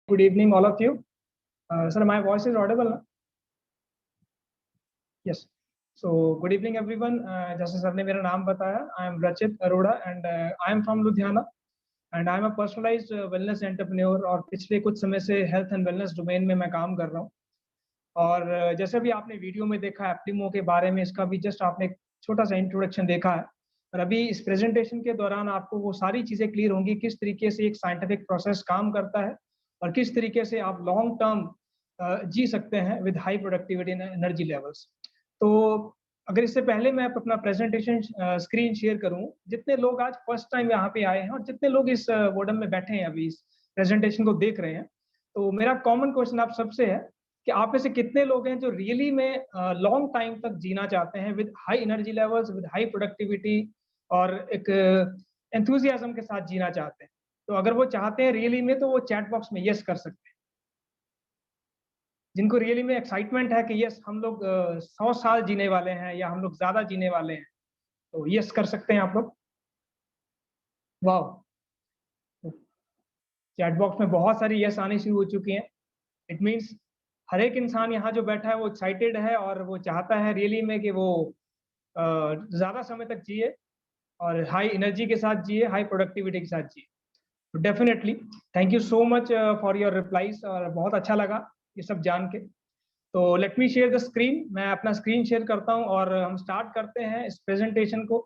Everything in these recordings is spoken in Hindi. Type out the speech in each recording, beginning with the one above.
Good evening, all of you. Sir, my voice is audible, na? Yes. So, good evening, everyone. जैसे सर ने मेरा नाम बताया, I am Rachit Arora and I am from Ludhiana and I am a personalized wellness entrepreneur और पिछले कुछ समय से health and wellness domain में मैं काम कर रहा हूँ। और जैसे भी आपने वीडियो में देखा एप्लीमो के बारे में, इसका भी जस्ट आपने एक छोटा सा इंट्रोडक्शन देखा है और अभी इस प्रेजेंटेशन के दौरान आपको वो सारी चीज़ें क्लियर होंगी किस तरीके से एक साइंटिफिक प्रोसेस काम करता है और किस तरीके से आप लॉन्ग टर्म जी सकते हैं with high productivity and energy levels. तो अगर इससे पहले मैं अपना प्रेजेंटेशन स्क्रीन शेयर करूं, जितने लोग आज फर्स्ट टाइम यहाँ पे आए हैं और जितने लोग इस वोडम में बैठे हैं अभी इस प्रेजेंटेशन को देख रहे हैं, तो मेरा कॉमन क्वेश्चन आप सबसे है कि आप में से कितने लोग हैं जो रियली में लॉन्ग टाइम तक जीना चाहते हैं with high energy levels, with high productivity और एक एंथुजियाज्म के साथ जीना चाहते हैं। तो अगर वो चाहते हैं रियली में तो वो चैट बॉक्स में यस कर सकते हैं। जिनको रियली में एक्साइटमेंट है कि यस हम लोग 100 साल जीने वाले हैं या हम लोग ज्यादा जीने वाले हैं, तो यस कर सकते हैं आप लोग। वाह, चैट बॉक्स में बहुत सारी यस आनी शुरू हो चुकी हैं। इट मीन्स हर एक इंसान यहाँ जो बैठा है वो एक्साइटेड है और वो चाहता है रियली में कि वो ज्यादा समय तक जिए और हाई एनर्जी के साथ जिए, हाई प्रोडक्टिविटी के साथ जिए। Definitely thank you so much for your replies और बहुत अच्छा लगा ये सब जान के। तो let me share the screen. मैं अपना स्क्रीन शेयर करता हूं और हम स्टार्ट करते हैं इस प्रेजेंटेशन को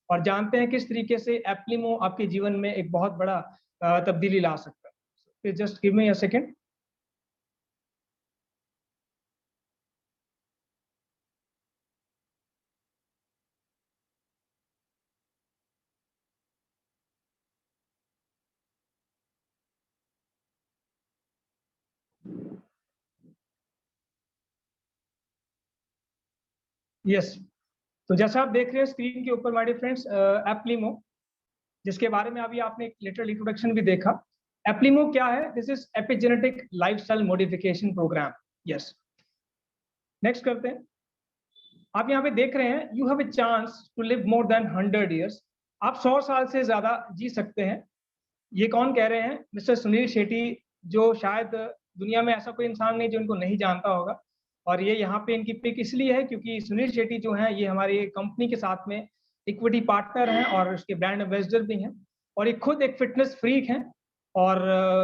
और जानते हैं किस तरीके से एप्लीमो आपके जीवन में एक बहुत बड़ा तब्दीली ला सकता है। Just give me a second. Yes, तो जैसा आप देख रहे हैं स्क्रीन के ऊपर माय डियर फ्रेंड्स, एप्लीमो, जिसके बारे में अभी आपने एक लिटिल इंट्रोडक्शन भी देखा। एप्लीमो क्या है? This is epigenetic lifestyle modification programme. Yes, next करते हैं। आप यहाँ पे देख रहे हैं you have a chance to live more than 100 years. आप 100 साल से ज्यादा जी सकते हैं। ये कौन कह रहे हैं? मिस्टर सुनील शेट्टी, जो शायद दुनिया में ऐसा कोई इंसान नहीं जो इनको नहीं जानता होगा। और ये यहाँ पे इनकी पिक इसलिए है क्योंकि सुनील शेट्टी जो है ये हमारी कंपनी के साथ में इक्विटी पार्टनर हैं और उसके ब्रांड एम्बेसडर भी हैं और ये खुद एक फिटनेस फ्रीक हैं और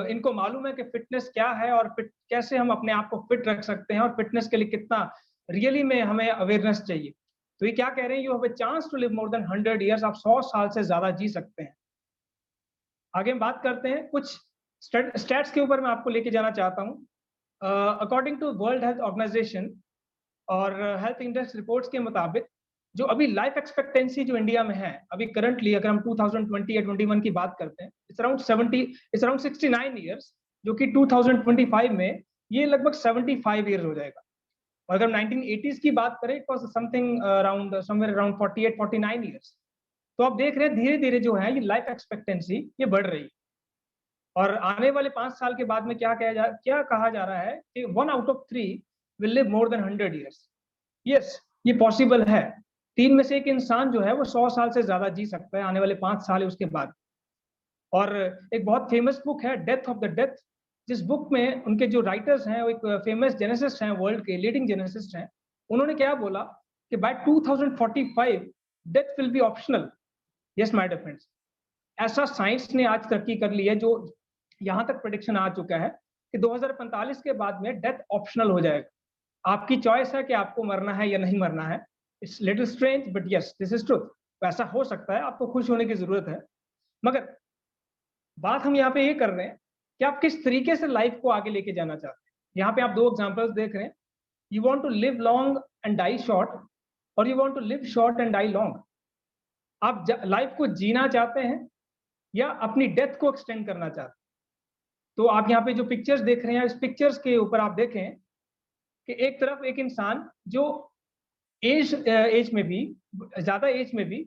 इनको मालूम है कि फिटनेस क्या है और कैसे हम अपने आप को फिट रख सकते हैं और फिटनेस के लिए कितना रियली में हमें अवेयरनेस चाहिए। तो ये क्या कह रहे हैं? You have a chance to live more than 100 years. आप 100 साल से ज्यादा जी सकते हैं। आगे हम बात करते हैं कुछ स्टैट्स के ऊपर। मैं आपको लेके जाना चाहता हूँ। According to world health organization और हेल्थ इंडेक्स रिपोर्ट्स के मुताबिक जो अभी लाइफ एक्सपेक्टेंसी जो इंडिया में है अभी करंटली, अगर हम 2020 या 21 की बात करते हैं, इट्स अराउंड 69 ईयर्स, जो कि 2025 में ये लगभग 75 ईयर्स हो जाएगा। और अगर 1980s की बात करें, it was something around somewhere around 48-49 years. तो आप देख रहे हैं धीरे धीरे जो है ये लाइफ एक्सपेक्टेंसी ये बढ़ रही है और आने वाले 5 साल के बाद में क्या कहा जा रहा है कि 1 out of 3 will live more than 100 years. Yes, ये पॉसिबल है। 3 में से एक इंसान जो है वो 100 साल से ज्यादा जी सकता है आने वाले 5 साल उसके बाद। और एक बहुत फेमस बुक है डेथ ऑफ द डेथ, जिस बुक में उनके जो राइटर्स हैं वो एक फेमस जेनेसिस्ट हैं, वर्ल्ड के लीडिंग जेनेसिस्ट हैं। उन्होंने क्या बोला कि by 2045 death will be optional. Yes my dear friends, ऐसा साइंस ने आज तरक्की कर ली है जो यहाँ तक प्रेडिक्शन आ चुका है कि 2045 के बाद में डेथ ऑप्शनल हो जाएगा। आपकी चॉइस है कि आपको मरना है या नहीं मरना है। It's little strange but yes this is truth. ऐसा हो सकता है, आपको खुश होने की जरूरत है। मगर बात हम यहाँ पे ये कर रहे हैं कि आप किस तरीके से लाइफ को आगे लेके जाना चाहते हैं। यहाँ पे आप 2 एग्जाम्पल्स देख रहे हैं। You want to live long and die short और you want to live short and die long. आप लाइफ को जीना चाहते हैं या अपनी डेथ को एक्सटेंड करना चाहते हैं। तो आप यहाँ पे जो पिक्चर्स देख रहे हैं, इस पिक्चर्स के ऊपर आप देखें कि एक तरफ एक इंसान जो एज में भी, ज्यादा एज में भी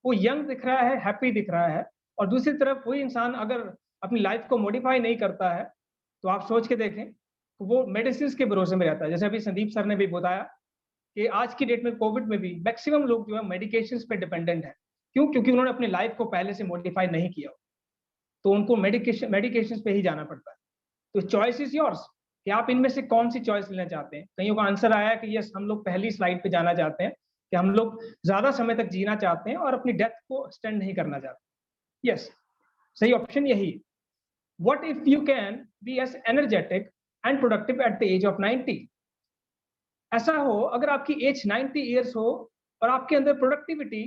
वो यंग दिख रहा है, हैप्पी दिख रहा है, और दूसरी तरफ वही इंसान अगर अपनी लाइफ को मॉडिफाई नहीं करता है तो आप सोच के देखें तो वो मेडिसिन के भरोसे में रहता है। जैसे अभी संदीप सर ने भी बताया कि आज की डेट में कोविड में भी मैक्सिमम लोग जो है मेडिकेशंस पे डिपेंडेंट है। क्यों? क्योंकि उन्होंने अपनी लाइफ को पहले से मॉडिफाई नहीं किया, तो उनको मेडिकेशन पे ही जाना पड़ता है। तो चॉइस इज योर्स कि आप इनमें से कौन सी चॉइस लेना चाहते हैं। कईयों का आंसर आया कि यस, हम लोग पहली स्लाइड पे जाना चाहते हैं कि हम लोग ज्यादा समय तक जीना चाहते हैं और अपनी डेथ को एक्सटेंड नहीं करना चाहते। यस, सही ऑप्शन यही है। What if you can be as energetic and productive at the age of 90? ऐसा हो अगर आपकी एज 90 ईयर्स हो और आपके अंदर प्रोडक्टिविटी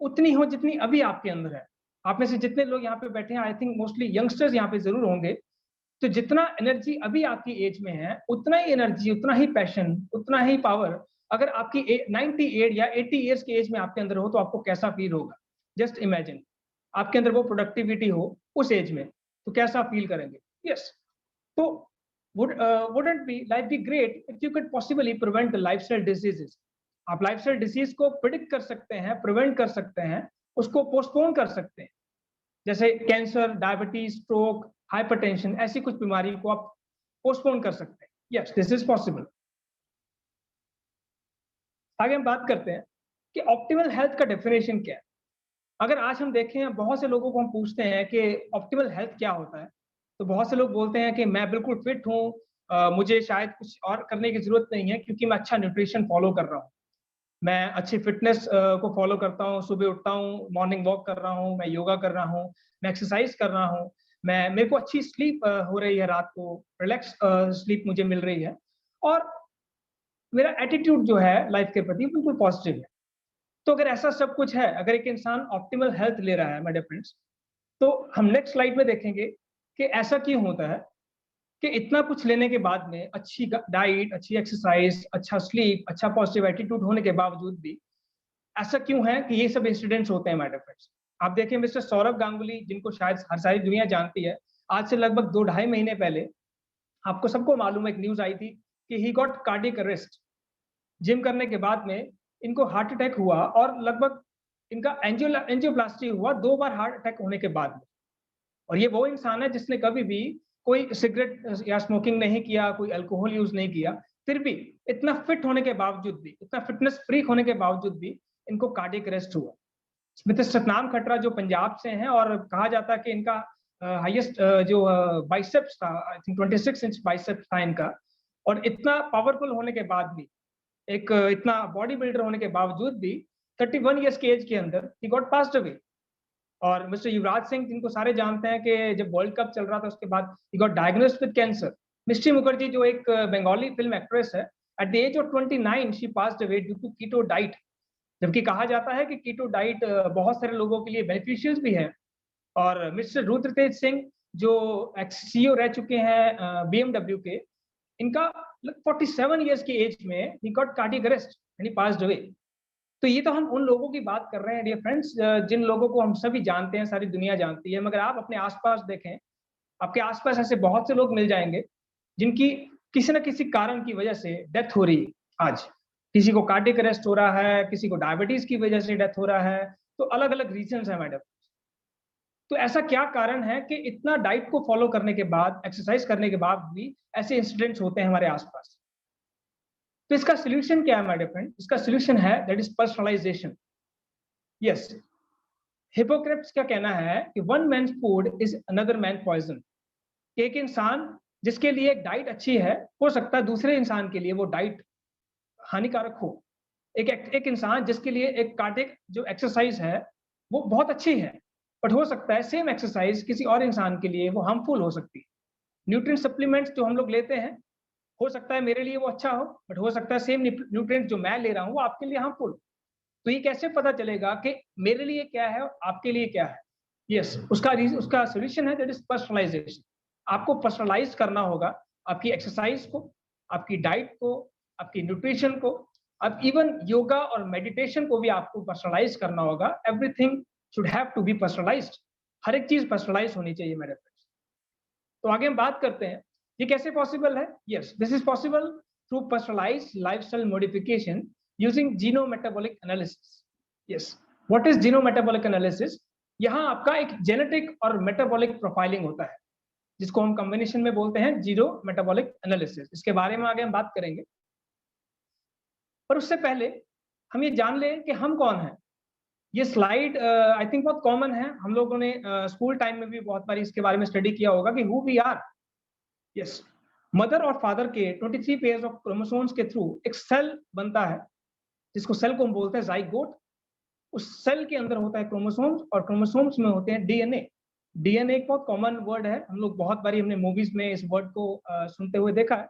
उतनी हो जितनी अभी आपके अंदर है। आप में से जितने लोग यहाँ पे बैठे हैं, आई थिंक मोस्टली यंगस्टर्स यहाँ पे जरूर होंगे। तो जितना एनर्जी अभी आपकी एज में है, उतना ही एनर्जी, उतना ही पैशन, उतना ही पावर अगर आपकी 98 या 80 ईयर्स की एज में आपके अंदर हो तो आपको कैसा फील होगा। जस्ट इमेजिन आपके अंदर वो प्रोडक्टिविटी हो उस एज में, तो कैसा फील करेंगे। यस, तो wouldn't be life be great if you could possibly prevent the lifestyle diseases? आप लाइफस्टाइल डिसीज को प्रिडिक्ट कर सकते हैं, प्रिवेंट कर सकते हैं, उसको पोस्टपोन कर सकते हैं। जैसे कैंसर, डायबिटीज, स्ट्रोक, हाइपरटेंशन, ऐसी कुछ बीमारी को आप पोस्टपोन कर सकते हैं। Yes, this is possible. आगे हम बात करते हैं कि ऑप्टिमल हेल्थ का डेफिनेशन क्या है। अगर आज हम देखें, बहुत से लोगों को हम पूछते हैं कि ऑप्टिमल हेल्थ क्या होता है, तो बहुत से लोग बोलते हैं कि मैं बिल्कुल फिट हूँ, मुझे शायद कुछ और करने की जरूरत नहीं है क्योंकि मैं अच्छा न्यूट्रिशन फॉलो कर रहा हूँ, मैं अच्छी फिटनेस को फॉलो करता हूँ, सुबह उठता हूँ, मॉर्निंग वॉक कर रहा हूँ, मैं योगा कर रहा हूँ, मैं एक्सरसाइज कर रहा हूँ, मेरे को अच्छी स्लीप हो रही है, रात को रिलैक्स स्लीप मुझे मिल रही है, और मेरा एटीट्यूड जो है लाइफ के प्रति बिल्कुल पॉजिटिव है। तो अगर ऐसा सब कुछ है, अगर एक इंसान ऑप्टिमल हेल्थ ले रहा है मेरे फ्रेंड्स, तो हम नेक्स्ट स्लाइड में देखेंगे कि ऐसा क्यों होता है कि इतना कुछ लेने के बाद में, अच्छी डाइट, अच्छी एक्सरसाइज, अच्छा स्लीप, अच्छा पॉजिटिव एटीट्यूड होने के बावजूद भी ऐसा क्यों है कि ये सब इंसिडेंट्स होते हैं मेरे फ्रेंड्स। आप देखिए मिस्टर सौरभ गांगुली, जिनको शायद हर सारी दुनिया जानती है, आज से लगभग 2-2.5 महीने पहले आपको सबको मालूम है, एक न्यूज आई थी कि he got cardiac arrest. Gym करने के बाद में इनको हार्ट अटैक हुआ और लगभग इनका एंजियोप्लास्टी हुआ 2 बार हार्ट अटैक होने के बाद में। और ये वो इंसान है जिसने कभी भी कोई सिगरेट या स्मोकिंग नहीं किया, कोई अल्कोहल यूज नहीं किया, फिर भी इतना फिट होने के बावजूद भी, इतना फिटनेस फ्रीक होने के बावजूद भी इनको कार्डियक अरेस्ट हुआ। स्मित सतनाम खटरा जो पंजाब से हैं, और कहा जाता है कि इनका हाईएस्ट जो बाइसेप्स था, आई थिंक 26 इंच बाइसेप्स था इनका, और इतना पावरफुल होने के बाद भी, एक इतना बॉडी बिल्डर होने के बावजूद भी 31 ईयर्स की एज के अंदर ही गॉट पास्ड अवे। और मिस्टर युवराज सिंह, जिनको सारे जानते हैं कि जब वर्ल्ड कप चल रहा था उसके बाद ही got diagnosed with cancer. Mishti Mukherjee जो एक बंगाली फिल्म एक्ट्रेस है, at the age of 29 she passed away due to keto diet. जबकि कहा जाता है कि कीटो डाइट बहुत सारे लोगों के लिए बेनिफिशियल भी है। और मिस्टर रुद्रतेज सिंह जो एक्स सीईओ रह चुके हैं बीएमडब्ल्यू के, इनका 47 ईयर्स की एज में he got cardiac arrest and he passed away. तो ये तो हम उन लोगों की बात कर रहे हैं डियर फ्रेंड्स, जिन लोगों को हम सभी जानते हैं, सारी दुनिया जानती है। मगर आप अपने आसपास देखें, आपके आसपास ऐसे बहुत से लोग मिल जाएंगे जिनकी किसी न किसी कारण की वजह से डेथ हो रही है आज। किसी को कार्डियक अरेस्ट हो रहा है, किसी को डायबिटीज की वजह से डेथ हो रहा है। तो अलग अलग रीजंस है मैडम। तो ऐसा क्या कारण है कि इतना डाइट को फॉलो करने के बाद, एक्सरसाइज करने के बाद भी ऐसे इंसिडेंट्स होते हैं हमारे आसपास। तो इसका सोल्यूशन क्या है माय डियर फ्रेंड? इसका सोल्यूशन है that is personalisation. Yes, Hippocrates का कहना है कि one man food is another man poison. एक इंसान जिसके लिए एक डाइट अच्छी है, हो सकता है दूसरे इंसान के लिए वो डाइट हानिकारक हो। एक इंसान जिसके लिए एक कार्डियक जो एक्सरसाइज है वो बहुत अच्छी है, बट हो सकता है सेम एक्सरसाइज किसी और इंसान के लिए वो हार्मफुल हो सकती है। न्यूट्रिएंट सप्लीमेंट्स जो हम लोग लेते हैं, हो सकता है मेरे लिए वो अच्छा हो, बट हो सकता है सेम न्यूट्रिएंट जो मैं ले रहा हूँ वो आपके लिए हार्मफुल। तो ये कैसे पता चलेगा कि मेरे लिए क्या है और आपके लिए क्या है? यस, उसका सोल्यूशन है दैट इज पर्सनलाइजेशन। आपको पर्सनलाइज करना होगा आपकी एक्सरसाइज को, आपकी डाइट को, आपकी न्यूट्रिशन को, अब इवन योगा और मेडिटेशन को भी आपको पर्सनलाइज करना होगा। Everything should have to be personalised. हर एक चीज पर्सनलाइज होनी चाहिए मेरे फ्रेंड्स। तो आगे हम बात करते हैं ये कैसे पॉसिबल है। Yes, this is possible through personalised lifestyle modification using genometabolic analysis. Yes, what is genometabolic analysis? यहाँ आपका एक जेनेटिक और मेटाबॉलिक प्रोफाइलिंग होता है, जिसको हम कॉम्बिनेशन में बोलते हैं जीनोमेटाबॉलिक एनालिसिस। इसके बारे में आगे हम बात करेंगे, पर उससे पहले हम ये जान लें कि हम कौन हैं। ये स्लाइड आई थिंक बहुत कॉमन है, हम लोगों ने स्कूल टाइम में भी बहुत बार इसके बारे में स्टडी किया होगा कि who we are. Yes, mother और फादर के 23 पेयर्स ऑफ क्रोमोसोम्स के थ्रू एक सेल बनता है, जिसको सेल को हम बोलते हैं जाइगोट। उस सेल के अंदर होता है क्रोमोसोम्स, और क्रोमोसोम्स में होते हैं डीएनए। डीएनए एक बहुत कॉमन वर्ड है, हम लोग बहुत बारी हमने मूवीज में इस वर्ड को सुनते हुए देखा है।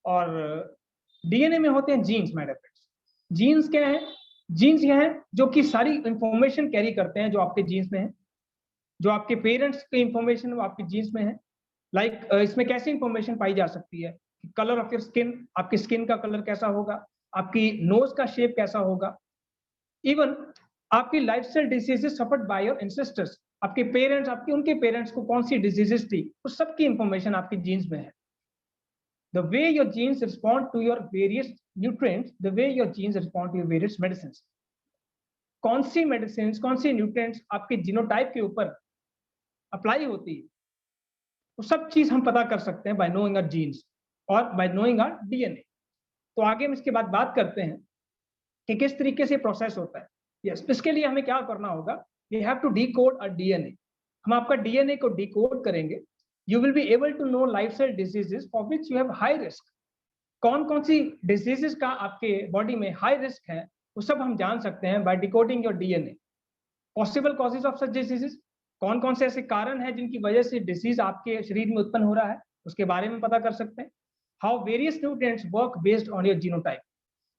और डीएनए में होते हैं genes, my dear friends. Genes क्या है? जीन्स ये हैं जो कि सारी इंफॉर्मेशन कैरी करते हैं जो आपके जीन्स में है। जो आपके पेरेंट्स की इंफॉर्मेशन वो आपके जीन्स में है। लाइक इसमें कैसी इंफॉर्मेशन पाई जा सकती है? कलर ऑफ योर स्किन, आपकी स्किन का कलर कैसा होगा, आपकी नोज का शेप कैसा होगा, इवन आपकी lifestyle diseases suffered by your ancestors, आपके पेरेंट्स, आपके उनके पेरेंट्स को कौन सी डिजीजेस थी, उस सब की इंफॉर्मेशन आपके जीन्स में है। The way your genes respond to your various nutrients, the way your genes respond to your various medicines. कौन सी मेडिसिन, कौन सी न्यूट्रिएंट्स आपके जीनोटाइप के ऊपर अप्लाई होती है, वो सब चीज हम पता कर सकते हैं बाय नोइंग आवर जीन्स और बाय नोइंग आवर डीएनए। तो आगे हम इसके बाद बात करते हैं कि किस तरीके से प्रोसेस होता है। यस, इसके लिए हमें क्या करना होगा? We have to decode a DNA. हम आपका डीएनए को डिकोड करेंगे। You will be able to know lifestyle diseases for which you have high risk. कौन कौन सी डिजीजेस का आपके बॉडी में हाई रिस्क है, वो सब हम जान सकते हैं by decoding your DNA. Possible causes of such diseases, कौन कौन से ऐसे कारण हैं जिनकी वजह से डिसीज आपके शरीर में उत्पन्न हो रहा है, उसके बारे में पता कर सकते हैं। How various nutrients work based on your genotype,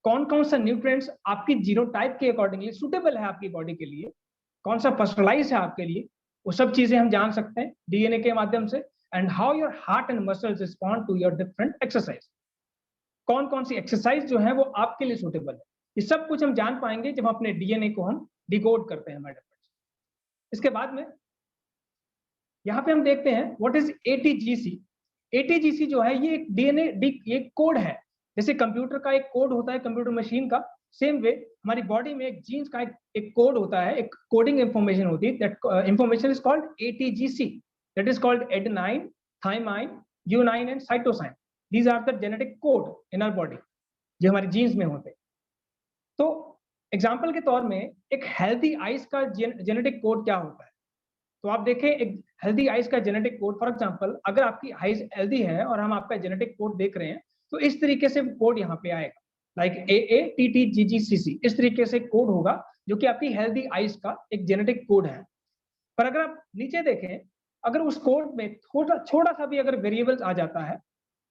कौन कौन सा न्यूट्रिएंट्स आपकी जीनोटाइप के अकॉर्डिंगली सुटेबल है आपकी बॉडी के लिए, कौन सा पर्सनलाइज है आपके लिए, वो सब चीजें हम जान सकते हैं डीएनए के माध्यम से। And how your heart and muscles respond to your different exercise, कौन कौन सी एक्सरसाइज जो है वो आपके लिए सुटेबल है, ये सब कुछ हम जान पाएंगे जब अपने डीएनए को हम डिकोड करते हैं मैडम। इसके बाद में यहाँ पे हम देखते हैं व्हाट इज एटीजीसी। एटीजीसी जो है ये एक डीएनए एक कोड है, जैसे कंप्यूटर का एक कोड होता है कंप्यूटर मशीन का, सेम वे हमारी बॉडी में एक जीन्स का एक कोड होता है, एक कोडिंग इंफॉर्मेशन होती है। That information is called ATGC, that is called adenine, thymine, guanine and cytosine. These are the genetic code in our body जो हमारे जीन्स में होते हैं। तो एग्जाम्पल के तौर में एक हेल्थी आइज का जेनेटिक कोड क्या होता है? तो आप देखें एक हेल्दी आइज का जेनेटिक कोड, फॉर एग्जांपल अगर आपकी आइज हेल्दी है और हम आपका जेनेटिक कोड देख रहे हैं तो इस तरीके से कोड यहाँ पे आएगा, लाइक AATTGGCC, इस तरीके से कोड होगा जो कि आपकी हेल्दी आइज का एक जेनेटिक कोड है। पर अगर आप नीचे देखें, अगर उस कोड में छोटा सा भी अगर वेरिएबल्स आ जाता है,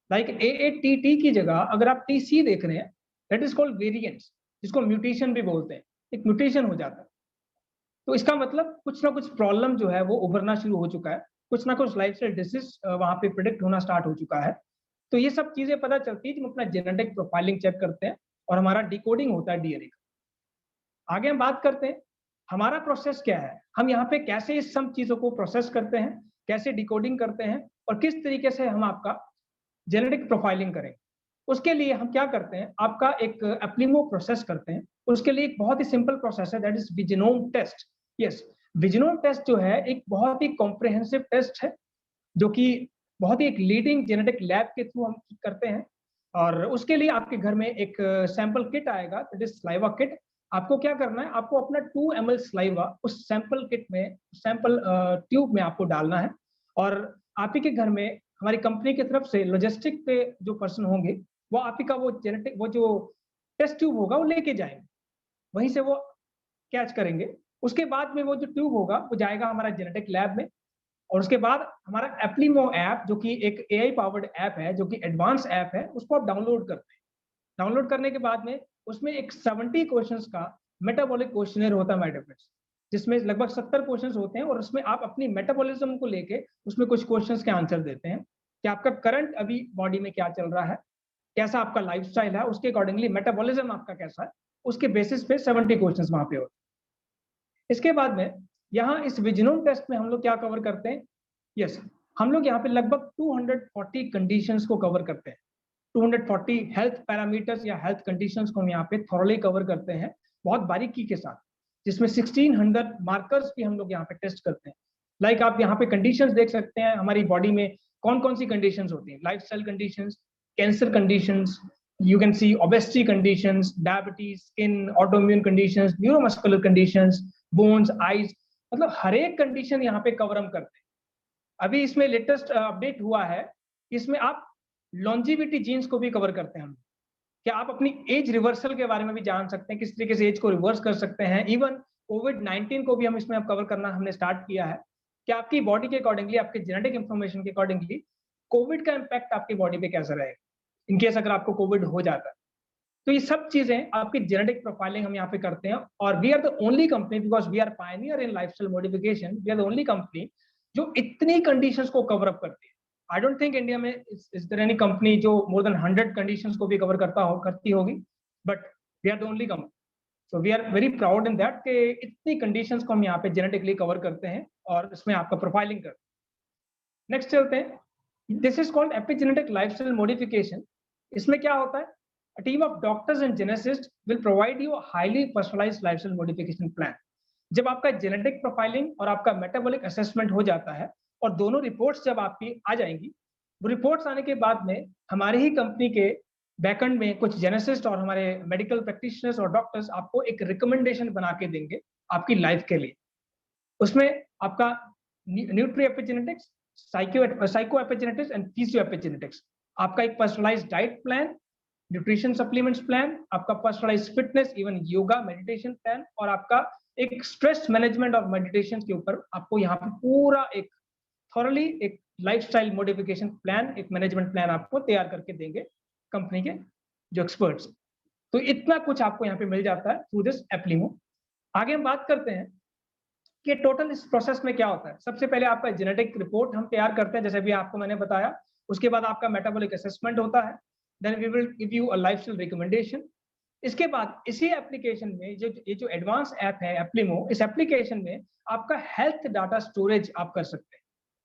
लाइक AATT की जगह अगर आप TC देख रहे हैं, दैट इज कॉल्ड वेरिएंट्स, जिसको म्यूटेशन भी बोलते हैं, एक म्यूटेशन हो जाता है। तो इसका मतलब कुछ ना कुछ प्रॉब्लम जो है वो उभरना शुरू हो चुका है, कुछ ना कुछ लाइफस्टाइल डिसीज वहां पे प्रिडिक्ट होना स्टार्ट हो चुका है। तो ये सब चीजें पता चलती है जब हम अपना जेनेटिक प्रोफाइलिंग चेक करते हैं और हमारा डिकोडिंग होता है डीएनए का। आगे हम बात करते हैं हमारा प्रोसेस क्या है, हम यहाँ पे कैसे इस सब चीजों को प्रोसेस करते हैं, कैसे डिकोडिंग करते हैं और किस तरीके से हम आपका जेनेटिक प्रोफाइलिंग करें। उसके लिए हम क्या करते हैं, आपका एक एप्लीमो प्रोसेस करते हैं। उसके लिए एक बहुत ही सिंपल प्रोसेस है, that is ViGenome test. Yes, ViGenome test जो है एक बहुत ही कॉम्प्रिहेंसिव टेस्ट है, जो कि बहुत ही एक लीडिंग जेनेटिक लैब के थ्रू हम करते हैं। और उसके लिए आपके घर में एक सैंपल किट आएगा, दैट इज स्लाइवा किट। आपको क्या करना है, आपको अपना 2 ml स्लाइवा उस सैंपल किट में, सैंपल ट्यूब में आपको डालना है। और आप ही के घर में हमारी कंपनी की तरफ से लॉजिस्टिक पे जो पर्सन होंगे वो आप ही का वो जेनेटिक वो जो टेस्ट ट्यूब होगा वो लेके जाएंगे, वहीं से वो कैच करेंगे। उसके बाद में वो जो ट्यूब होगा वो जाएगा हमारा जेनेटिक लैब में, और उसके बाद हमारा एप्लीमो ऐप जो कि एक AI पावर्ड ऐप है, जो कि एडवांस ऐप है, उसको आप डाउनलोड करते हैं। डाउनलोड करने के बाद में उसमें एक 70 क्वेश्चंस का मेटाबॉलिक क्वेश्चनर होता है माय डियर फ्रेंड्स, जिसमें लगभग 70 क्वेश्चंस होते हैं। और उसमें आप अपनी मेटाबॉलिज्म को लेके उसमें कुछ क्वेश्चंस के आंसर देते हैं कि आपका करंट अभी बॉडी में क्या चल रहा है, कैसा आपका लाइफस्टाइल है, उसके अकॉर्डिंगली मेटाबॉलिज्म आपका कैसा है, उसके बेसिस पे 70 क्वेश्चंस वहां पे होते हैं। इसके बाद में यहाँ इस विजिनोम टेस्ट में हम लोग क्या कवर करते हैं, यस, हम लोग यहाँ पे लगभग 240 कंडीशंस को कवर करते हैं। 240 हेल्थ पैरामीटर्स या हेल्थ कंडीशंस को हम यहाँ पे थॉरली कवर करते हैं बहुत बारीकी के साथ, जिसमें 1600 मार्कर्स भी हम लोग यहाँ पे टेस्ट करते हैं। लाइक आप यहाँ पे कंडीशंस देख सकते हैं हमारी बॉडी में कौन कौन सी कंडीशंस होती हैं, lifestyle conditions, cancer conditions, you can see obesity conditions, diabetes, skin, autoimmune conditions, neuromuscular conditions, bones, eyes, मतलब हर एक कंडीशन यहाँ पे कवर हम करते हैं। अभी इसमें लेटेस्ट अपडेट हुआ है इसमें आप लॉन्जिविटी जीन्स को भी कवर करते हैं हम। क्या आप अपनी एज रिवर्सल के बारे में भी जान सकते हैं, किस तरीके से एज को रिवर्स कर सकते हैं। इवन कोविड-19 को भी हम इसमें अब कवर करना हमने स्टार्ट किया है कि आपकी बॉडी के अकॉर्डिंगली, आपके जेनेटिक इंफॉर्मेशन के अकॉर्डिंगली कोविड का इम्पैक्ट आपकी बॉडी पे कैसा रहेगा इन केस अगर आपको कोविड हो जाता है। तो ये सब चीजें आपकी जेनेटिक प्रोफाइलिंग हम यहाँ पे करते हैं, और we are the only company, because we are pioneer in lifestyle modification, we are the only company जो इतनी कंडीशंस को कवर अप करती है। आई डोंट थिंक इंडिया में इज देयर एनी कंपनी जो मोर देन 100 कंडीशंस को भी कवर करती होगी, but we are the only company. So we are very proud in that कि इतनी कंडीशंस को हम यहाँ पे जेनेटिकली कवर करते हैं और इसमें आपका प्रोफाइलिंग करते हैं। नेक्स्ट चलते हैं, this is called epigenetic lifestyle modification. इसमें क्या होता है, a team of doctors and geneticists will provide you a highly personalized lifestyle modification plan। जब आपका जेनेटिक प्रोफाइलिंग और आपका मेटाबॉलिक असेसमेंट हो जाता है और दोनों रिपोर्ट्स जब आपकी आ जाएंगी, वो रिपोर्ट्स आने के बाद में हमारे ही कंपनी के बैकएंड में कुछ जेनेसिस्ट और हमारे मेडिकल प्रैक्टिशनर्स और डॉक्टर्स आपको एक रिकमेंडेशन बना के देंगे आपकी लाइफ के लिए। उसमें आपका nutri epigenetics, psycho epigenetics and physio epigenetics, आपका एक personalised diet plan, nutrition supplements plan, आपका personalised fitness, even yoga meditation plan, और आपका एक स्ट्रेस मैनेजमेंट और मेडिटेशन के ऊपर आपको यहाँ पे पूरा एक थॉरली एक लाइफस्टाइल मॉडिफिकेशन प्लान, एक मैनेजमेंट प्लान आपको तैयार करके देंगे कंपनी के जो एक्सपर्ट्स। तो इतना कुछ आपको यहाँ पे मिल जाता है थ्रू दिस एप्लीमो। आगे हम बात करते हैं कि टोटल इस प्रोसेस में क्या होता है। सबसे पहले आपका जेनेटिक रिपोर्ट हम तैयार करते हैं, जैसे भी आपको मैंने बताया। उसके बाद आपका मेटाबॉलिक असेसमेंट होता है, then we will give you a lifestyle recommendation. इसके बाद इसी एप्लीकेशन में ये जो एडवांस ऐप है एप्लीमो, इस एप्लीकेशन में आपका हेल्थ डाटा स्टोरेज आप कर सकते हैं।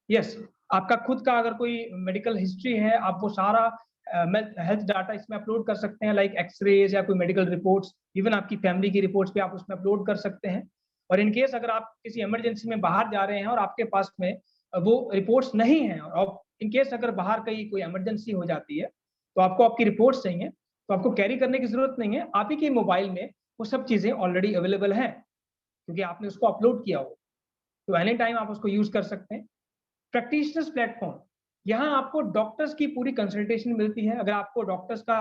यस, आपका खुद का अगर कोई मेडिकल हिस्ट्री है, आप वो सारा हेल्थ डाटा इसमें अपलोड कर सकते हैं, लाइक एक्सरेज या कोई मेडिकल रिपोर्ट्स, इवन आपकी फैमिली की रिपोर्ट्स भी आप उसमें अपलोड कर सकते हैं। और इन केस अगर आप किसी इमरजेंसी में बाहर जा रहे हैं और आपके पास में वो रिपोर्ट्स नहीं है, और इन केस अगर बाहर कहीं कोई इमरजेंसी हो जाती है तो आपको आपकी रिपोर्ट्स चाहिए, तो आपको कैरी करने की जरूरत नहीं है, आप ही के मोबाइल में वो सब चीजें ऑलरेडी अवेलेबल हैं क्योंकि आपने उसको अपलोड किया हो, तो एनी टाइम आप उसको यूज कर सकते हैं। प्रैक्टिशनर्स प्लेटफॉर्म, यहाँ आपको डॉक्टर्स की पूरी कंसल्टेशन मिलती है। अगर आपको डॉक्टर्स का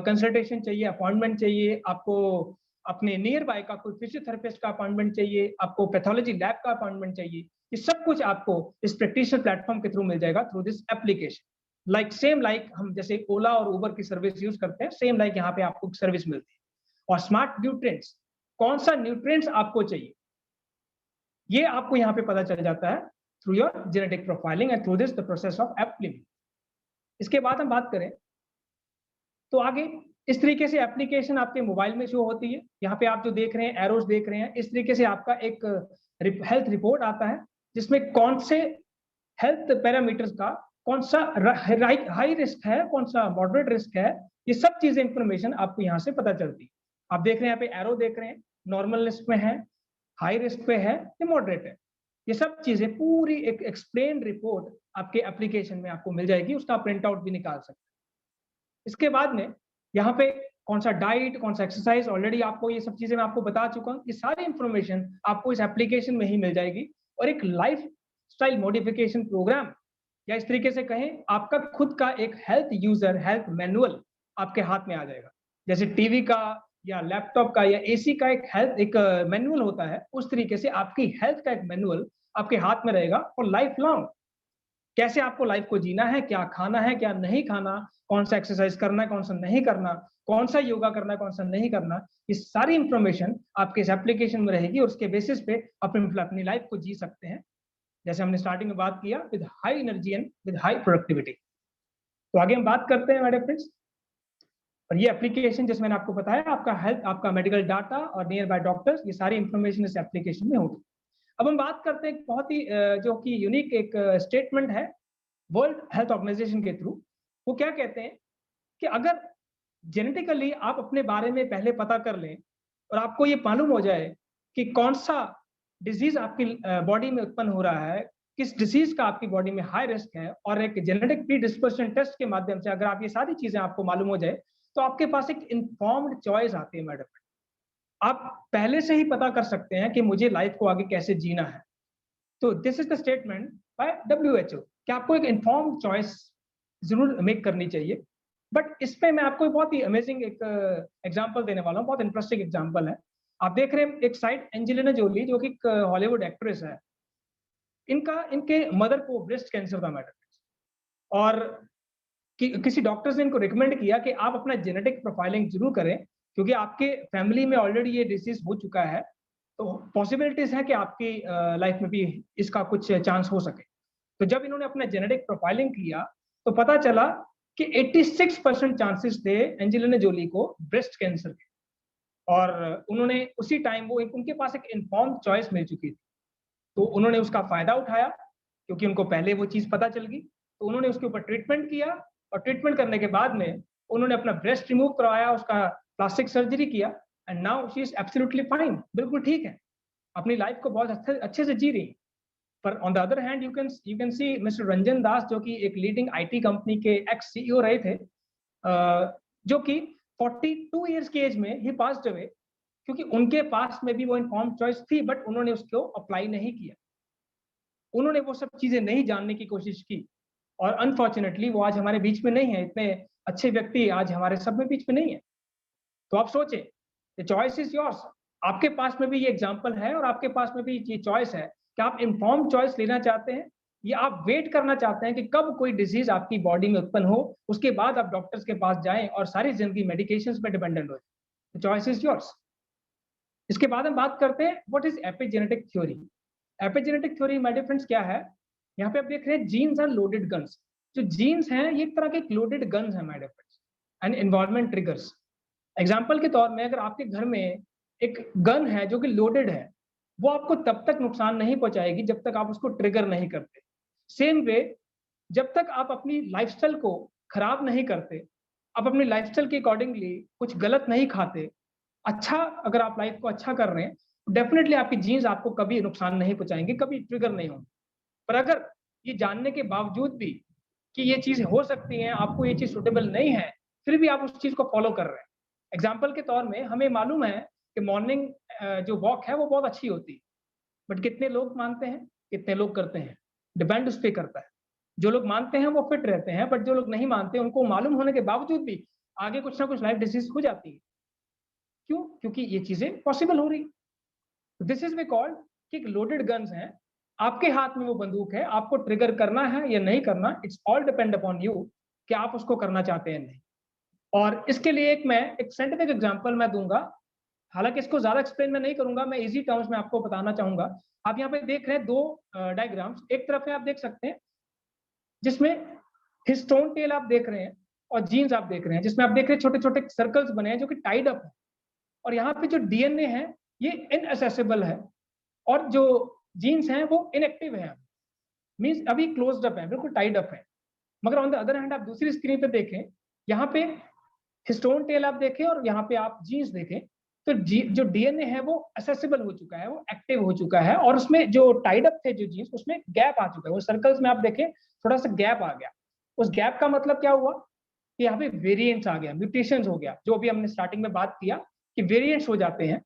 कंसल्टेशन चाहिए, अपॉइंटमेंट चाहिए, आपको अपने नियर बाय का कोई फिजियोथेरेपिस्ट का अपॉइंटमेंट चाहिए, आपको पैथोलॉजी लैब का अपॉइंटमेंट चाहिए, ये सब कुछ आपको इस प्रैक्टिशनर प्लेटफॉर्म के थ्रू मिल जाएगा through this application. Same like हम जैसे ओला और उबर की सर्विस यूज करते हैं, सेम लाइक यहाँ पे आपको सर्विस मिलती है। और स्मार्ट न्यूट्रिएंट्स, कौन सा न्यूट्रिएंट्स आपको चाहिए ये आपको यहाँ पे पता चल जाता है through your genetic profiling and through this the process of Eplimo. इसके बाद हम बात करें तो आगे इस तरीके से एप्लीकेशन आपके मोबाइल में शो होती है। यहाँ पे आप जो देख रहे हैं, एरोस देख रहे हैं, इस तरीके से आपका एक हेल्थ रिपोर्ट आता है जिसमें कौन से हेल्थ पैरामीटर्स का कौन सा हाई रिस्क है, कौन सा मॉडरेट रिस्क है, ये सब चीजें इंफॉर्मेशन आपको यहाँ से पता चलती है। आप देख रहे हैं यहाँ पे एरो देख रहे हैं, नॉर्मल रिस्क में है, हाई रिस्क पे है या मॉडरेट है, ये सब चीजें पूरी एक एक्सप्लेन रिपोर्ट आपके एप्लीकेशन में आपको मिल जाएगी, उसका प्रिंट आउट भी निकाल सकते हैं। इसके बाद में यहाँ पे कौन सा डाइट, कौन सा एक्सरसाइज, ऑलरेडी आपको ये सब चीजें मैं आपको बता चुका हूँ। ये सारी इंफॉर्मेशन आपको इस एप्लीकेशन में ही मिल जाएगी और एक लाइफ स्टाइल मॉडिफिकेशन प्रोग्राम या इस तरीके से कहें आपका खुद का एक हेल्थ यूजर हेल्थ मैनुअल आपके हाथ में आ जाएगा। जैसे टीवी का या लैपटॉप का या एसी का एक हेल्थ एक मैनुअल होता है, उस तरीके से आपकी हेल्थ का एक मैनुअल आपके हाथ में रहेगा और लाइफ लॉन्ग कैसे आपको लाइफ को जीना है, क्या खाना है, क्या नहीं खाना, कौन सा एक्सरसाइज करना है, कौन सा नहीं करना, कौन सा योगा करना है, कौन सा नहीं करना, ये सारी इंफॉर्मेशन आपके इस एप्लीकेशन में रहेगी और उसके बेसिस पे आप अपनी लाइफ को जी सकते हैं जैसे हमने स्टार्टिंग में बात किया, with high energy and with high productivity. तो आगे हम बात करते हैं मेरे फ्रेंड्स, और ये एप्लीकेशन जैसे मैंने आपको बताया, आपका हेल्थ, आपका मेडिकल डाटा और नियर बाय डॉक्टर्स, ये सारी इंफॉर्मेशन इस एप्लीकेशन में होगी। अब हम बात करते हैं बहुत ही जो कि यूनिक एक स्टेटमेंट है वर्ल्ड हेल्थ ऑर्गेनाइजेशन के थ्रू। वो क्या कहते हैं कि अगर जेनेटिकली आप अपने बारे में पहले पता कर लें और आपको ये मालूम हो जाए कि कौन सा डिजीज आपकी बॉडी में उत्पन्न हो रहा है, किस डिजीज का आपकी बॉडी में हाई रिस्क है, और एक जेनेटिक प्रीडिस्पोजिशन टेस्ट के माध्यम से अगर आप ये सारी चीजें आपको मालूम हो जाए तो आपके पास एक इन्फॉर्म्ड चॉइस आती है मैडम। आप पहले से ही पता कर सकते हैं कि मुझे लाइफ को आगे कैसे जीना है। तो this is the statement by WHO कि आपको एक इन्फॉर्म्ड चॉइस जरूर मेक करनी चाहिए। बट इसमें मैं आपको बहुत ही अमेजिंग एक एग्जांपल देने वाला हूँ, बहुत इंटरेस्टिंग एग्जांपल है। आप देख रहे हैं एक साइड एंजेलिना जोली जो कि हॉलीवुड एक्ट्रेस है, इनके मदर को ब्रेस्ट कैंसर था मैडम, और किसी डॉक्टर्स ने इनको रिकमेंड किया कि आप अपना जेनेटिक प्रोफाइलिंग जरूर करें, क्योंकि आपके फैमिली में ऑलरेडी ये डिसीज हो चुका है, तो पॉसिबिलिटीज है कि आपकी लाइफ में भी इसका कुछ चांस हो सके। तो जब इन्होंने अपना जेनेटिक प्रोफाइलिंग किया तो पता चला कि 86% चांसेस थे एंजेलिना जोली को ब्रेस्ट कैंसर के, और उन्होंने उसी टाइम वो उनके पास एक इन्फॉर्म्ड चॉइस मिल चुकी थी, तो उन्होंने उसका फायदा उठाया क्योंकि उनको पहले वो चीज पता चल गई। तो उन्होंने उसके ऊपर ट्रीटमेंट किया, और ट्रीटमेंट करने के बाद में उन्होंने अपना ब्रेस्ट रिमूव करवाया, उसका प्लास्टिक सर्जरी किया, and now she is absolutely fine, बिल्कुल ठीक है, अपनी लाइफ को बहुत अच्छे से जी रही है। पर on the other hand you can see mister Ranjan Das, जो कि एक लीडिंग आईटी कंपनी के एक्स सीईओ रहे थे, जो कि 42 इयर्स की एज में ही पास्ड अवे, क्योंकि उनके पास में भी वो इन्फॉर्म्ड चॉइस थी, बट उन्होंने उसको अप्लाई नहीं किया, उन्होंने वो सब चीजें नहीं जानने की कोशिश की, और अनफॉर्चुनेटली वो आज हमारे बीच में नहीं है। इतने अच्छे व्यक्ति आज हमारे सब में बीच में नहीं है। तो आप सोचें, द चॉइस इज योर्स। आपके पास में भी ये एग्जांपल है और आपके पास में भी ये चॉइस है कि आप इन्फॉर्म चॉइस लेना चाहते हैं या आप वेट करना चाहते हैं कि कब कोई डिजीज आपकी बॉडी में उत्पन्न हो, उसके बाद आप डॉक्टर्स के पास जाएं और सारी जिंदगी मेडिकेशंस पे डिपेंडेंट हो जाए। Choice is yours. इसके बाद हम बात करते हैं what is epigenetic theory. Epigenetic theory my dear friends क्या है? यहाँ पे आप देख रहे हैं जीन्स आर लोडेड गन्स। जो जीन्स हैं ये एक तरह के लोडेड गन्स हैं my dear friends, and environment triggers. Example के तौर में अगर आपके घर में एक गन है जो कि लोडेड है, वो आपको तब तक नुकसान नहीं पहुंचाएगी जब तक आप उसको ट्रिगर नहीं करते। सेम वे, जब तक आप अपनी लाइफस्टाइल को खराब नहीं करते, आप अपनी लाइफस्टाइल के अकॉर्डिंगली कुछ गलत नहीं खाते, अच्छा अगर आप लाइफ को अच्छा कर रहे हैं, डेफिनेटली आपकी जीन्स आपको कभी नुकसान नहीं पहुंचाएंगे, कभी ट्रिगर नहीं होंगे। पर अगर ये जानने के बावजूद भी कि ये चीज हो सकती है, आपको ये चीज सुटेबल नहीं है, फिर भी आप उस चीज को फॉलो कर रहे हैं। एग्जाम्पल के तौर में हमें मालूम है कि मॉर्निंग जो वॉक है वो बहुत अच्छी होती है, बट कितने लोग मानते हैं, कितने लोग करते हैं, डिपेंड उस पर करता है। जो लोग मानते हैं वो फिट रहते हैं, बट जो लोग नहीं मानते उनको मालूम होने के बावजूद भी आगे कुछ ना कुछ लाइफ डिसीज हो जाती है। क्यों? क्योंकि ये चीजें पॉसिबल हो रही। दिस इज वी कॉल्ड कि लोडेड गन्स हैं, आपके हाथ में वो बंदूक है, आपको ट्रिगर करना है या नहीं करना, it's all depend upon you कि आप उसको करना चाहते हैं नहीं। और इसके लिए मैं एक साइंटिफिक एग्जांपल मैं दूंगा, हालांकि इसको ज्यादा एक्सप्लेन मैं नहीं करूंगा, मैं इजी टर्म्स में आपको बताना चाहूंगा। आप यहाँ पे देख रहे हैं दो डायग्राम्स, एक तरफ है आप देख सकते हैं जिसमें हिस्टोन टेल आप देख रहे हैं और जीन्स आप देख रहे हैं, जिसमें आप देख रहे हैं छोटे छोटे सर्कल्स बने हैं जो कि टाइड अप है, और यहाँ पे जो डीएनए है ये इनएसेसिबल है, और जो जीन्स हैं वो इनएक्टिव है, मीन्स अभी क्लोज्ड अप है, बिल्कुल टाइड अप है। मगर ऑन द अदर हैंड आप दूसरी स्क्रीन पे देखें, यहाँ पे हिस्टोन टेल आप देखें और यहाँ पे आप जीन्स देखें, तो जो डीएनए है वो असेसिबल हो चुका है, वो एक्टिव हो चुका है, और उसमें जो टाइड अप थे जो जीन्स, उसमें गैप आ चुका है। वो सर्कल्स में आप देखें थोड़ा सा गैप आ गया। उस गैप का मतलब क्या हुआ कि यहाँ पे वेरिएंट्स आ गया, म्यूटेशंस हो गया, जो अभी हमने स्टार्टिंग में बात किया कि वेरिएंट्स हो जाते हैं।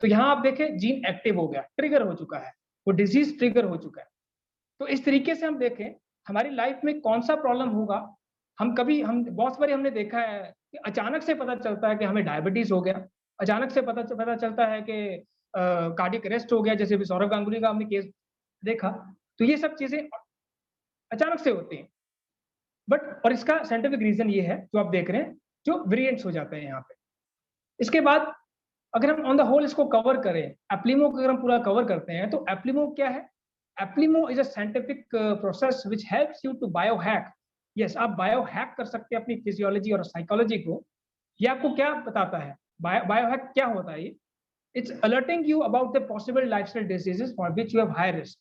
तो यहाँ आप देखें जीन एक्टिव हो गया, ट्रिगर हो चुका है, वो डिजीज ट्रिगर हो चुका है। तो इस तरीके से हम देखें हमारी लाइफ में कौन सा प्रॉब्लम होगा, हम बहुत बार हमने देखा है कि अचानक से पता चलता है कि हमें डायबिटीज हो गया, अचानक से पता चलता है कि कार्डियक अरेस्ट हो गया, जैसे अभी सौरव गांगुली का हमने केस देखा। तो ये सब चीजें अचानक से होती हैं, बट और इसका साइंटिफिक रीजन ये है जो आप देख रहे हैं, जो वेरिएंट्स हो जाते हैं यहाँ पे। इसके बाद अगर हम ऑन द होल इसको कवर करें, एप्लीमो को अगर हम पूरा कवर करते हैं, तो एप्लीमो क्या है? Eplimo is a scientific process which helps you to biohack. Yes, आप बायोहैक कर सकते हैं अपनी फिजियोलॉजी और साइकोलॉजी को। ये आपको क्या बताता है? बायोहैक क्या होता है? It's alerting you about the possible lifestyle diseases for which you have high risk.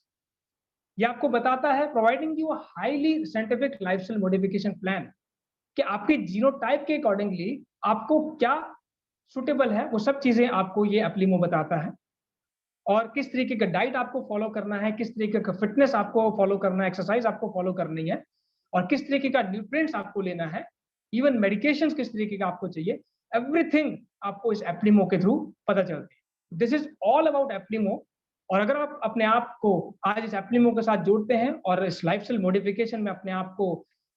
ये आपको बताता है, providing you a highly scientific lifestyle modification plan, कि आपके जीनोटाइप के अकॉर्डिंगली आपको क्या सुटेबल है, वो सब चीजें आपको ये एप्लीमो बताता है। और किस तरीके का डाइट आपको फॉलो करना है, किस तरीके का फिटनेस आपको फॉलो करना है, एक्सरसाइज आपको फॉलो करनी है, और किस तरीके का न्यूट्रिएंट्स आपको लेना है, इवन मेडिकेशंस किस तरीके का आपको चाहिए, एवरीथिंग आपको इस एप्लीमो के थ्रू पता चलती है। This is all about Eplimo. और अगर आप अपने आप को आज इस एप्लीमो के साथ जोड़ते हैं और इस लाइफस्टाइल मॉडिफिकेशन में अपने आप को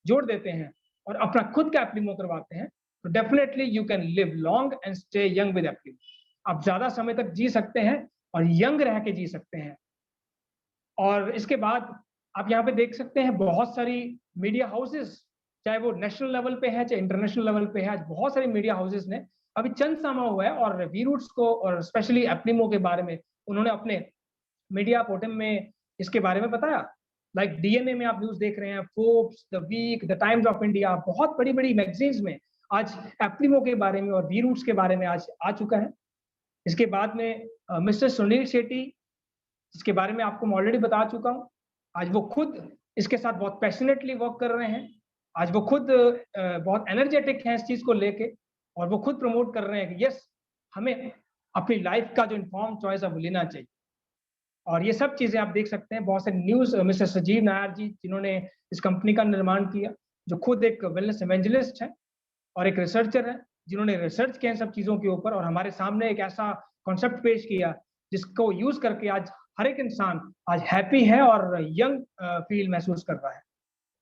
जोड़ देते हैं, और अपना खुद का एप्लीमो करवाते हैं, तो definitely you can live long and stay young with Eplimo. आप ज्यादा समय तक जी सकते हैं और यंग रह के जी सकते हैं। और इसके बाद आप यहाँ पे देख सकते हैं बहुत सारी मीडिया हाउसेस, चाहे वो नेशनल लेवल पे है चाहे इंटरनेशनल लेवल पे है, आज बहुत सारे मीडिया हाउसेस ने अभी चंद समय हुआ है और वी रूट्स को और स्पेशली एप्लीमो के बारे में उन्होंने अपने मीडिया पोर्टल में इसके बारे में बताया। लाइक डीएनए में आप न्यूज देख रहे हैं, Forbes, the Week, the Times of India, बहुत बड़ी बड़ी मैगजीन्स में आज एप्लीमो के बारे में और वी रूट्स के बारे में आज आ चुका है। इसके बाद में मिस्टर सुनील शेट्टी, जिसके बारे में आपको मैं ऑलरेडी बता चुका हूँ, आज वो खुद इसके साथ बहुत पैशनेटली वर्क कर रहे हैं। आज वो खुद बहुत एनर्जेटिक हैं इस चीज को लेके, और वो खुद प्रमोट कर रहे हैं कि यस, हमें अपनी लाइफ का जो इन्फॉर्म चॉइस है वो लेना चाहिए। और ये सब चीजें आप देख सकते हैं। बहुत सारे न्यूज, मिस्टर सजीव नायर जी, जिन्होंने इस कंपनी का निर्माण किया, जो खुद एक वेलनेस इवेंजलिस्ट है और एक रिसर्चर है, जिन्होंने रिसर्च किया इन सब चीजों के ऊपर और हमारे सामने एक ऐसा कॉन्सेप्ट पेश किया जिसको यूज करके आज हर एक इंसान आज हैप्पी है और यंग फील महसूस कर रहा है।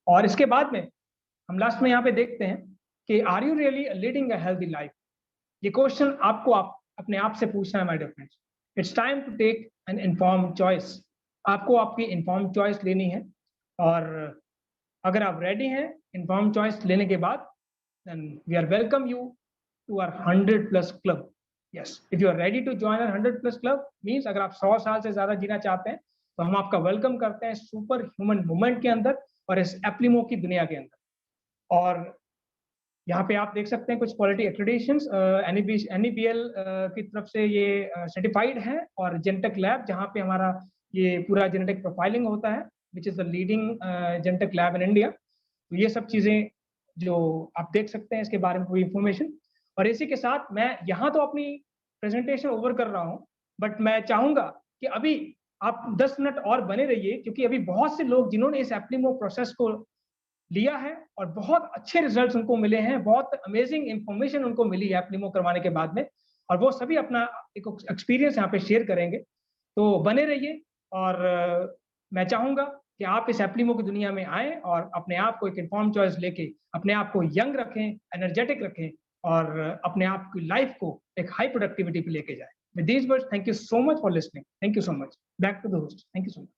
और इसके बाद में हम लास्ट में यहाँ पे देखते हैं कि are you really leading a healthy life. ये क्वेश्चन आपको अपने आप से पूछना है my dear friends. It's time to take an informed choice. आपको आपकी इन्फॉर्म्ड चॉइस लेनी है, और अगर आप रेडी हैं इन्फॉर्म्ड चॉइस लेने के बाद, then we are welcome you to our 100+ club. Yes, if you are ready to join our 100+ club, means अगर आप 100 साल से ज्यादा जीना चाहते हैं तो हम आपका वेलकम करते हैं सुपर ह्यूमन मूवमेंट के अंदर और इस एप्लीमो की दुनिया के अंदर। और यहाँ पे आप देख सकते हैं कुछ क्वालिटी एक्रेडिटेशंस NABL की तरफ से ये सर्टिफाइड है, और जेनेटिक लैब जहाँ पे हमारा ये पूरा जेनेटिक प्रोफाइलिंग होता है, which is the leading genetic lab in India. तो ये सब चीजें जो आप देख सकते हैं इसके बारे में पूरी इंफॉर्मेशन। और इसी के साथ मैं यहाँ तो अपनी प्रेजेंटेशन ओवर कर रहा हूँ, बट मैं चाहूंगा कि अभी आप 10 मिनट और बने रहिए, क्योंकि अभी बहुत से लोग जिन्होंने इस एप्लीमो प्रोसेस को लिया है और बहुत अच्छे रिजल्ट्स उनको मिले हैं, बहुत अमेजिंग इंफॉर्मेशन उनको मिली है एप्लीमो करवाने के बाद में, और वो सभी अपना एक एक्सपीरियंस यहाँ पे शेयर करेंगे। तो बने रहिए, और मैं चाहूंगा कि आप इस एप्लीमो की दुनिया में आएँ और अपने आप को एक इन्फॉर्म चॉइस लेके अपने आप को यंग रखें, एनर्जेटिक रखें, और अपने आप की लाइफ को एक हाई प्रोडक्टिविटी पे लेके जाएं। With these words, thank you so much for listening. Thank you so much. Back to the host. Thank you so much.